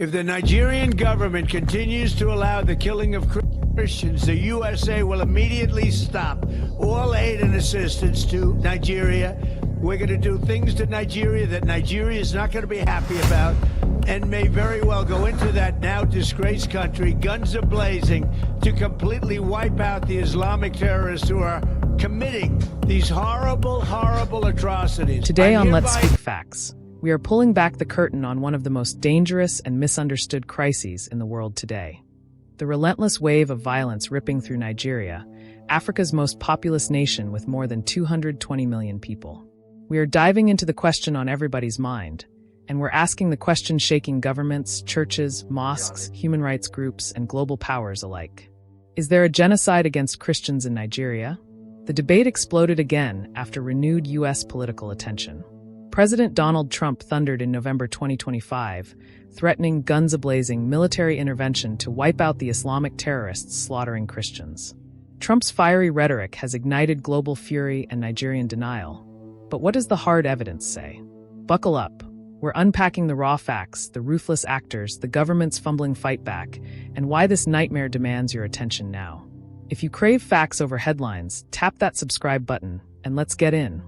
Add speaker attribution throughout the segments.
Speaker 1: If the Nigerian government continues to allow the killing of Christians, the USA will immediately stop all aid and assistance to Nigeria. We're going to do things to Nigeria that Nigeria is not going to be happy about and may very well go into that now disgraced country, guns a-blazing, to completely wipe out the Islamic terrorists who are committing these horrible, horrible atrocities.
Speaker 2: Today on Let's Speak Facts, we are pulling back the curtain on one of the most dangerous and misunderstood crises in the world today. The relentless wave of violence ripping through Nigeria, Africa's most populous nation with more than 220 million people. We are diving into the question on everybody's mind, and we're asking the question shaking governments, churches, mosques, human rights groups, and global powers alike. Is there a genocide against Christians in Nigeria? The debate exploded again after renewed U.S. political attention. President Donald Trump thundered in November 2025, threatening guns a-blazing military intervention to wipe out the Islamic terrorists slaughtering Christians. Trump's fiery rhetoric has ignited global fury and Nigerian denial. But what does the hard evidence say? Buckle up. We're unpacking the raw facts, the ruthless actors, the government's fumbling fight back, and why this nightmare demands your attention now. If you crave facts over headlines, tap that subscribe button, and let's get in.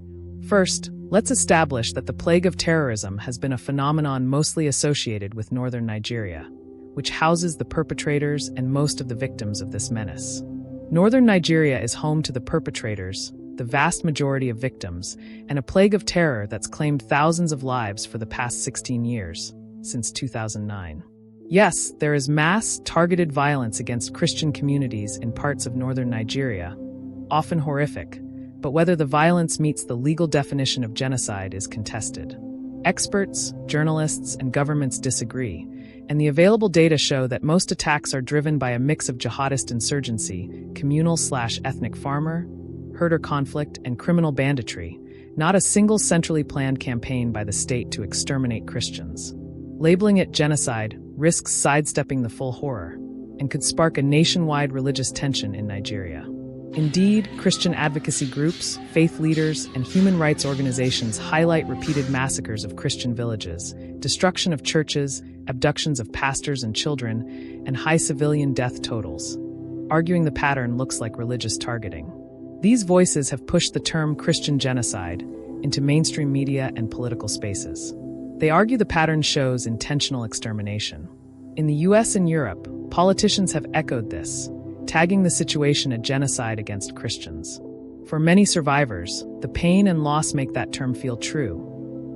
Speaker 2: First, let's establish that the plague of terrorism has been a phenomenon mostly associated with northern Nigeria, which houses the perpetrators and most of the victims of this menace. Northern Nigeria is home to the perpetrators, the vast majority of victims, and a plague of terror that's claimed thousands of lives for the past 16 years, since 2009. Yes, there is mass, targeted violence against Christian communities in parts of northern Nigeria, often horrific, but whether the violence meets the legal definition of genocide is contested. Experts, journalists, and governments disagree, and the available data show that most attacks are driven by a mix of jihadist insurgency, communal/ethnic farmer, herder conflict, and criminal banditry, not a single centrally planned campaign by the state to exterminate Christians. Labeling it genocide risks sidestepping the full horror and could spark a nationwide religious tension in Nigeria. Indeed, Christian advocacy groups, faith leaders, and human rights organizations highlight repeated massacres of Christian villages, destruction of churches, abductions of pastors and children, and high civilian death totals, arguing the pattern looks like religious targeting. These voices have pushed the term Christian genocide into mainstream media and political spaces. They argue the pattern shows intentional extermination. In the US and Europe, politicians have echoed this, tagging the situation a genocide against Christians. For many survivors, the pain and loss make that term feel true,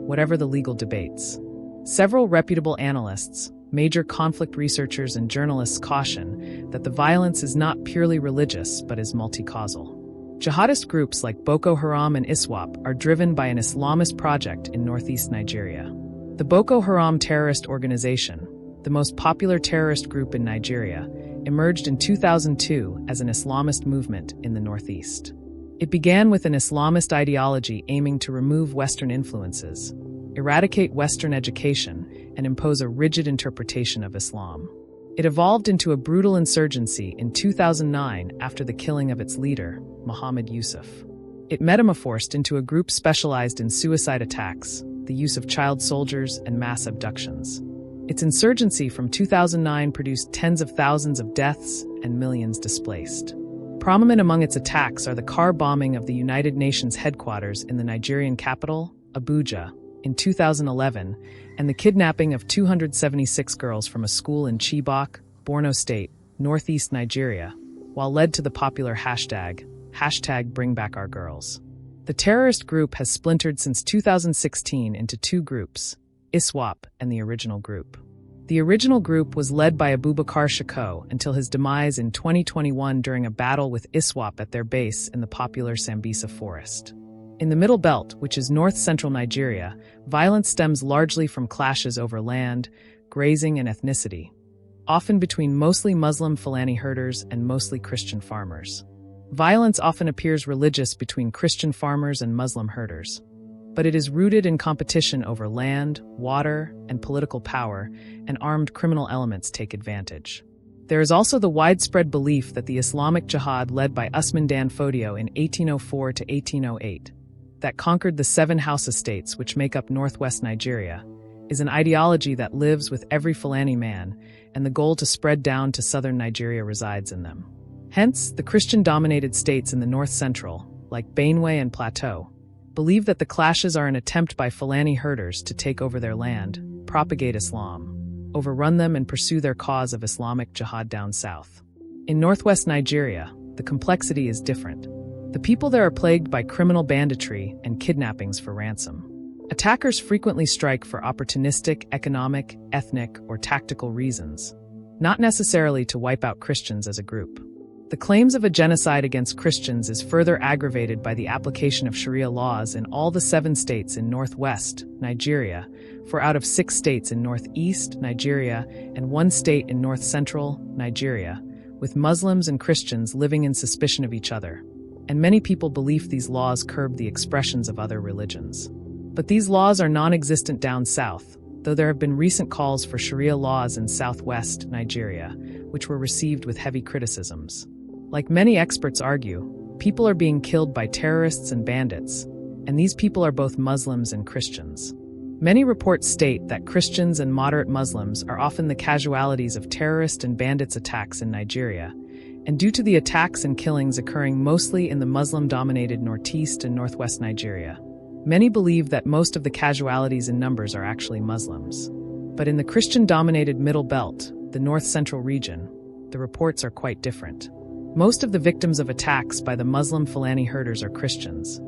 Speaker 2: whatever the legal debates. Several reputable analysts, major conflict researchers, and journalists caution that the violence is not purely religious but is multi-causal. Jihadist groups like Boko Haram and ISWAP are driven by an Islamist project in northeast Nigeria. The Boko Haram terrorist organization, the most popular terrorist group in Nigeria, emerged in 2002 as an Islamist movement in the northeast. It began with an Islamist ideology aiming to remove Western influences, eradicate Western education, and impose a rigid interpretation of Islam. It evolved into a brutal insurgency in 2009 after the killing of its leader, Muhammad Yusuf. It metamorphosed into a group specialized in suicide attacks, the use of child soldiers, and mass abductions. Its insurgency from 2009 produced tens of thousands of deaths and millions displaced. Prominent among its attacks are the car bombing of the United Nations headquarters in the Nigerian capital, Abuja, in 2011, and the kidnapping of 276 girls from a school in Chibok, Borno State, northeast Nigeria, while led to the popular hashtag #BringBackOurGirls. The terrorist group has splintered since 2016 into two groups, ISWAP and the original group. The original group was led by Abubakar Shako until his demise in 2021 during a battle with ISWAP at their base in the popular Sambisa forest. In the Middle Belt, which is north-central Nigeria, violence stems largely from clashes over land, grazing, and ethnicity, often between mostly Muslim Fulani herders and mostly Christian farmers. Violence often appears religious between Christian farmers and Muslim herders, but it is rooted in competition over land, water, and political power, and armed criminal elements take advantage. There is also the widespread belief that the Islamic Jihad led by Usman Dan Fodio in 1804 to 1808, that conquered the 7 Hausa states which make up northwest Nigeria, is an ideology that lives with every Fulani man, and the goal to spread down to southern Nigeria resides in them. Hence, the Christian-dominated states in the north-central, like Benue and Plateau, believe that the clashes are an attempt by Fulani herders to take over their land, propagate Islam, overrun them, and pursue their cause of Islamic jihad down south. In northwest Nigeria, the complexity is different. The people there are plagued by criminal banditry and kidnappings for ransom. Attackers frequently strike for opportunistic, economic, ethnic, or tactical reasons, not necessarily to wipe out Christians as a group. The claims of a genocide against Christians is further aggravated by the application of Sharia laws in all the 7 states in northwest Nigeria, 4 out of 6 states in northeast Nigeria, and 1 state in north-central Nigeria, with Muslims and Christians living in suspicion of each other. And many people believe these laws curb the expressions of other religions. But these laws are non-existent down south, though there have been recent calls for Sharia laws in southwest Nigeria, which were received with heavy criticisms. Like many experts argue, people are being killed by terrorists and bandits, and these people are both Muslims and Christians. Many reports state that Christians and moderate Muslims are often the casualties of terrorist and bandits attacks in Nigeria, and due to the attacks and killings occurring mostly in the Muslim-dominated northeast and northwest Nigeria, many believe that most of the casualties in numbers are actually Muslims. But in the Christian-dominated Middle Belt, the north-central region, the reports are quite different. Most of the victims of attacks by the Muslim Fulani herders are Christians.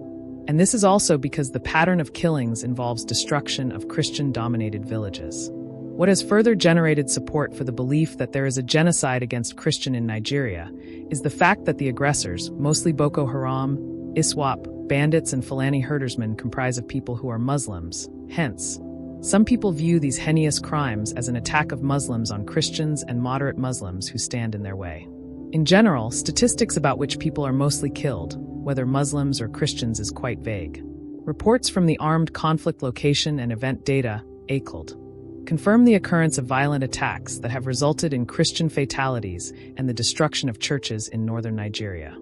Speaker 2: And this is also because the pattern of killings involves destruction of Christian-dominated villages. What has further generated support for the belief that there is a genocide against Christian in Nigeria is the fact that the aggressors, mostly Boko Haram, ISWAP, bandits, and Fulani herdersmen, comprise of people who are Muslims. Hence, some people view these heinous crimes as an attack of Muslims on Christians and moderate Muslims who stand in their way. In general, statistics about which people are mostly killed, whether Muslims or Christians, is quite vague. Reports from the Armed Conflict Location and Event Data, ACLD, confirm the occurrence of violent attacks that have resulted in Christian fatalities and the destruction of churches in northern Nigeria.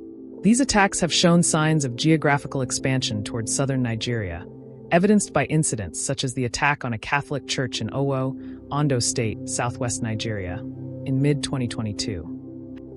Speaker 2: These attacks have shown signs of geographical expansion towards southern Nigeria, evidenced by incidents such as the attack on a Catholic church in Owo, Ondo State, southwest Nigeria, in mid-2022.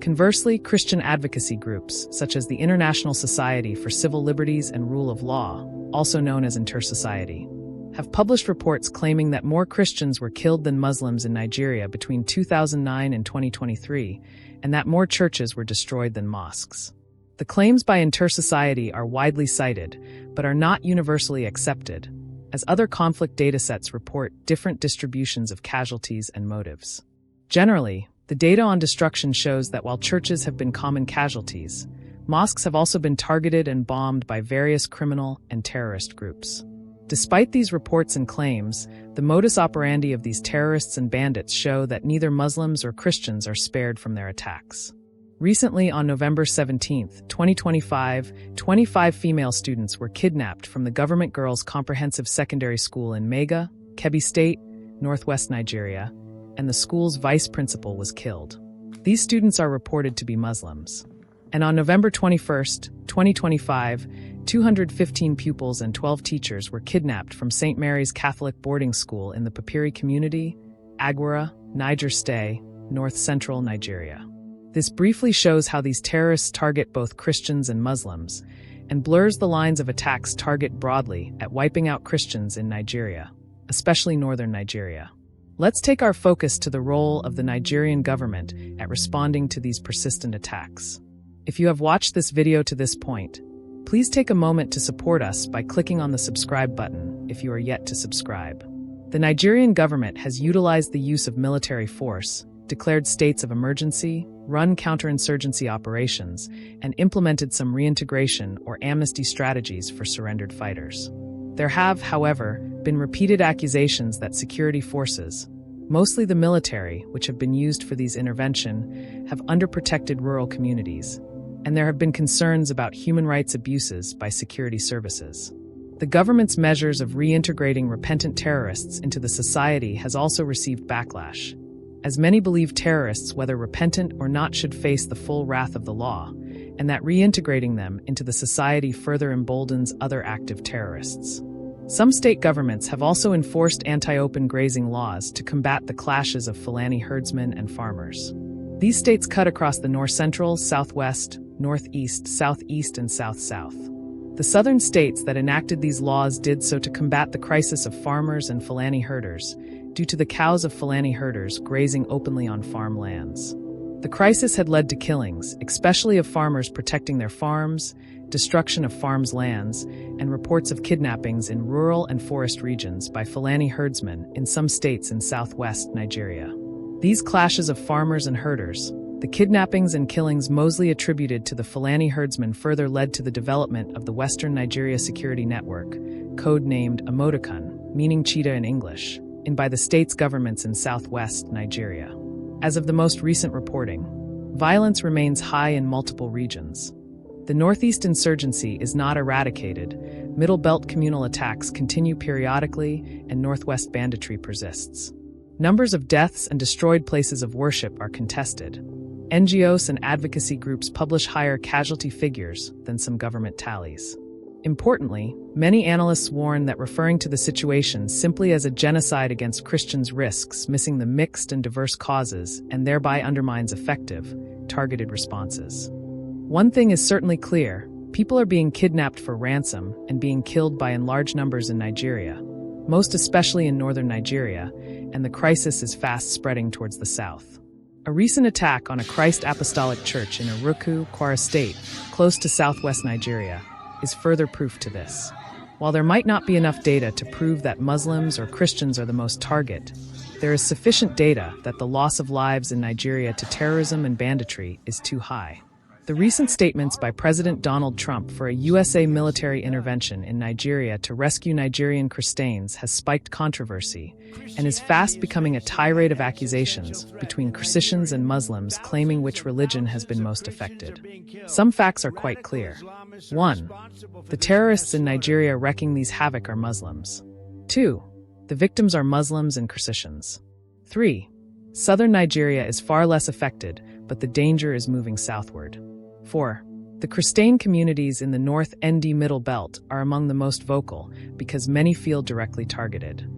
Speaker 2: Conversely, Christian advocacy groups, such as the International Society for Civil Liberties and Rule of Law, also known as Intersociety, have published reports claiming that more Christians were killed than Muslims in Nigeria between 2009 and 2023, and that more churches were destroyed than mosques. The claims by Intersociety are widely cited, but are not universally accepted, as other conflict datasets report different distributions of casualties and motives. Generally, the data on destruction shows that while churches have been common casualties, mosques have also been targeted and bombed by various criminal and terrorist groups. Despite these reports and claims, the modus operandi of these terrorists and bandits show that neither Muslims or Christians are spared from their attacks. Recently, on November 17, 2025, 25 female students were kidnapped from the Government Girls Comprehensive Secondary School in Mega, Kebbi State, northwest Nigeria, and the school's vice principal was killed. These students are reported to be Muslims. And on November 21, 2025, 215 pupils and 12 teachers were kidnapped from St. Mary's Catholic Boarding School in the Papiri community, Agwara, Niger State, north-central Nigeria. This briefly shows how these terrorists target both Christians and Muslims, and blurs the lines of attacks target broadly at wiping out Christians in Nigeria, especially northern Nigeria. Let's take our focus to the role of the Nigerian government at responding to these persistent attacks. If you have watched this video to this point, please take a moment to support us by clicking on the subscribe button if you are yet to subscribe. The Nigerian government has utilized the use of military force, declared states of emergency, run counterinsurgency operations, and implemented some reintegration or amnesty strategies for surrendered fighters. There have, however, been repeated accusations that security forces, mostly the military, which have been used for these interventions, have underprotected rural communities, and there have been concerns about human rights abuses by security services. The government's measures of reintegrating repentant terrorists into the society has also received backlash, as many believe terrorists, whether repentant or not, should face the full wrath of the law, and that reintegrating them into the society further emboldens other active terrorists. Some state governments have also enforced anti-open grazing laws to combat the clashes of Fulani herdsmen and farmers. These states cut across the north-central, southwest, northeast, southeast, and south-south. The southern states that enacted these laws did so to combat the crisis of farmers and Fulani herders, due to the cows of Fulani herders grazing openly on farmlands. The crisis had led to killings, especially of farmers protecting their farms, destruction of farms' lands, and reports of kidnappings in rural and forest regions by Fulani herdsmen in some states in southwest Nigeria. These clashes of farmers and herders, the kidnappings and killings mostly attributed to the Fulani herdsmen, further led to the development of the Western Nigeria Security Network, code-named Amotekun, meaning cheetah in English, and by the state's governments in southwest Nigeria. As of the most recent reporting, violence remains high in multiple regions. The Northeast insurgency is not eradicated, Middle Belt communal attacks continue periodically, and Northwest banditry persists. Numbers of deaths and destroyed places of worship are contested. NGOs and advocacy groups publish higher casualty figures than some government tallies. Importantly, many analysts warn that referring to the situation simply as a genocide against Christians risks missing the mixed and diverse causes and thereby undermines effective, targeted responses. One thing is certainly clear: people are being kidnapped for ransom and being killed by in large numbers in Nigeria, most especially in northern Nigeria, and the crisis is fast spreading towards the south. A recent attack on a Christ Apostolic Church in Iruku, Kwara State, close to southwest Nigeria, is further proof to this. While there might not be enough data to prove that Muslims or Christians are the most target, there is sufficient data that the loss of lives in Nigeria to terrorism and banditry is too high. The recent statements by President Donald Trump for a USA military intervention in Nigeria to rescue Nigerian Christians has spiked controversy and is fast becoming a tirade of accusations between Christians and Muslims claiming which religion has been most affected. Some facts are quite clear. 1. The terrorists in Nigeria wreaking these havoc are Muslims. 2. The victims are Muslims and Christians. 3. Southern Nigeria is far less affected, but the danger is moving southward. 4. The Christian communities in the North ND Middle Belt are among the most vocal because many feel directly targeted.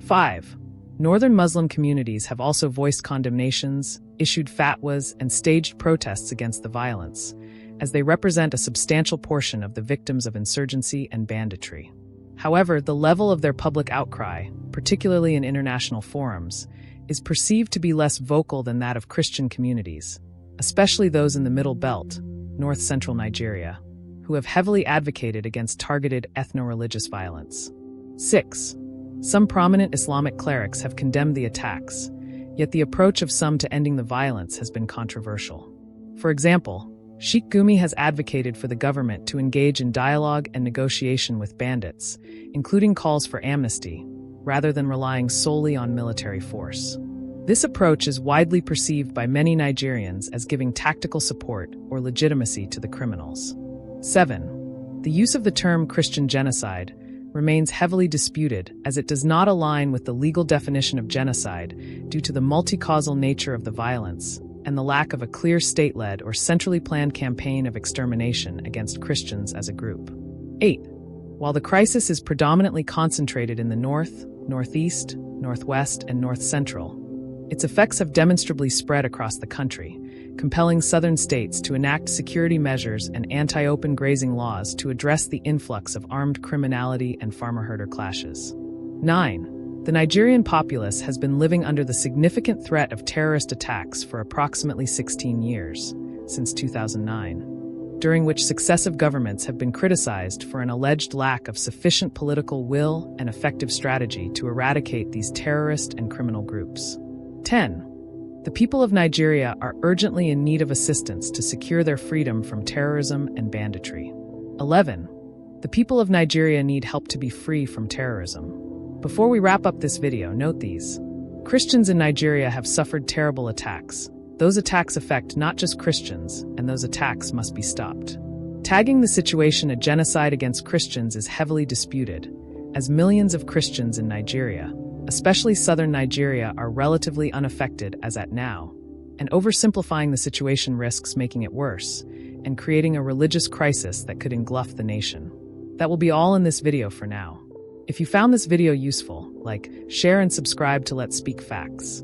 Speaker 2: 5. Northern Muslim communities have also voiced condemnations, issued fatwas, and staged protests against the violence, as they represent a substantial portion of the victims of insurgency and banditry. However, the level of their public outcry, particularly in international forums, is perceived to be less vocal than that of Christian communities, especially those in the Middle Belt, north-central Nigeria, who have heavily advocated against targeted ethno-religious violence. 6. Some prominent Islamic clerics have condemned the attacks, yet the approach of some to ending the violence has been controversial. For example, Sheikh Gumi has advocated for the government to engage in dialogue and negotiation with bandits, including calls for amnesty, rather than relying solely on military force. This approach is widely perceived by many Nigerians as giving tactical support or legitimacy to the criminals. 7. The use of the term Christian genocide remains heavily disputed as it does not align with the legal definition of genocide due to the multi-causal nature of the violence and the lack of a clear state-led or centrally planned campaign of extermination against Christians as a group. 8. While the crisis is predominantly concentrated in the north, northeast, northwest, and north-central, its effects have demonstrably spread across the country, compelling southern states to enact security measures and anti-open grazing laws to address the influx of armed criminality and farmer-herder clashes. 9. The Nigerian populace has been living under the significant threat of terrorist attacks for approximately 16 years, since 2009, during which successive governments have been criticized for an alleged lack of sufficient political will and effective strategy to eradicate these terrorist and criminal groups. 10. The people of Nigeria are urgently in need of assistance to secure their freedom from terrorism and banditry. 11. The people of Nigeria need help to be free from terrorism. Before we wrap up this video, note these. Christians in Nigeria have suffered terrible attacks. Those attacks affect not just Christians, and those attacks must be stopped. Tagging the situation a genocide against Christians is heavily disputed, as millions of Christians in Nigeria, especially southern Nigeria, are relatively unaffected as at now, and oversimplifying the situation risks making it worse and creating a religious crisis that could engulf the nation. That will be all in this video for now. If you found this video useful, share and subscribe to Let's Speak Facts.